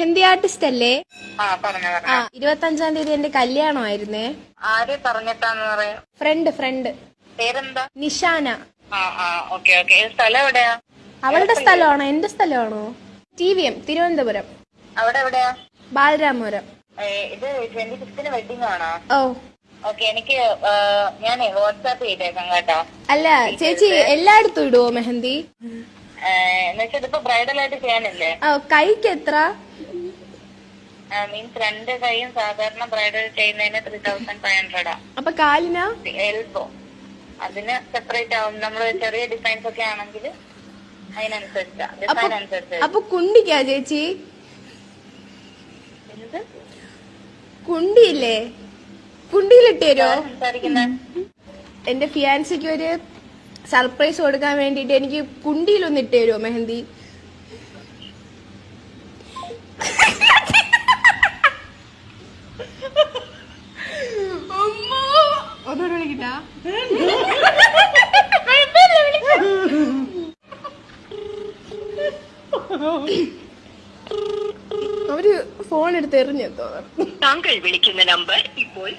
Mehndi artist അല്ലേ? ആ പറഞ്ഞോ. 25-ാം തീയതി എന്റെ കല്യാണമായിരുന്നേ. ആര് പറഞ്ഞിട്ടാന്ന് പറയാ? ഫ്രണ്ട് പേരെന്താ? നിഷാന. ഓക്കെ. സ്ഥലം എവിടെയാ? അവളുടെ സ്ഥലമാണോ എന്റെ സ്ഥലമാണോ? TVM തിരുവനന്തപുരം. അവിടെ എവിടെയാ? ബാലരാമപുരം. ഇത് 26-ന് വെഡിങ് ആണോ? ഓ ഓക്കെ. എനിക്ക് ഞാനേ വാട്സാപ്പ് ചെയ്തേക്കാം കേട്ടോ. അല്ല ചേച്ചി എല്ലായിടത്തും ഇടുവോ മെഹന്തി? എന്നുവെച്ചാൽ ഇതിപ്പോ ബ്രൈഡൽ ആയിട്ട് ചെയ്യാനല്ലേ? കൈക്ക് എത്ര? മീൻസ് 2 കൈയും സാധാരണ ബ്രൈഡൽ ചെയ്യുന്നതിന് 3500. അപ്പൊ കാലിനാ? എൽബോ അതിന് സെപ്പറേറ്റ് ആവും. നമ്മള് ചെറിയ ഡിസൈൻസ് ഒക്കെ ആണെങ്കിൽ അതിനനുസരിച്ചാ ഡിസൈൻ അനുസരിച്ച്. അപ്പൊ കുണ്ടിക്കാ ചേച്ചി? എന്ത് കുണ്ടിയില്ലേ? കുണ്ടിയിലിട്ട് തരുമോ? സംസാരിക്കുന്നേ? എന്റെ ഫിയാൻസിക്ക് ഒരു സർപ്രൈസ് കൊടുക്കാൻ വേണ്ടിട്ട് എനിക്ക് കുണ്ടിയിലൊന്ന് ഇട്ട് തരുമോ മെഹന്തി? ഒന്നുകൂടെ വിളിക്കട്ടാ? അവര് ഫോൺ എടുത്ത് എറിഞ്ഞെത്തോ? താങ്കൾ വിളിക്കുന്ന നമ്പർ ഇപ്പോൾ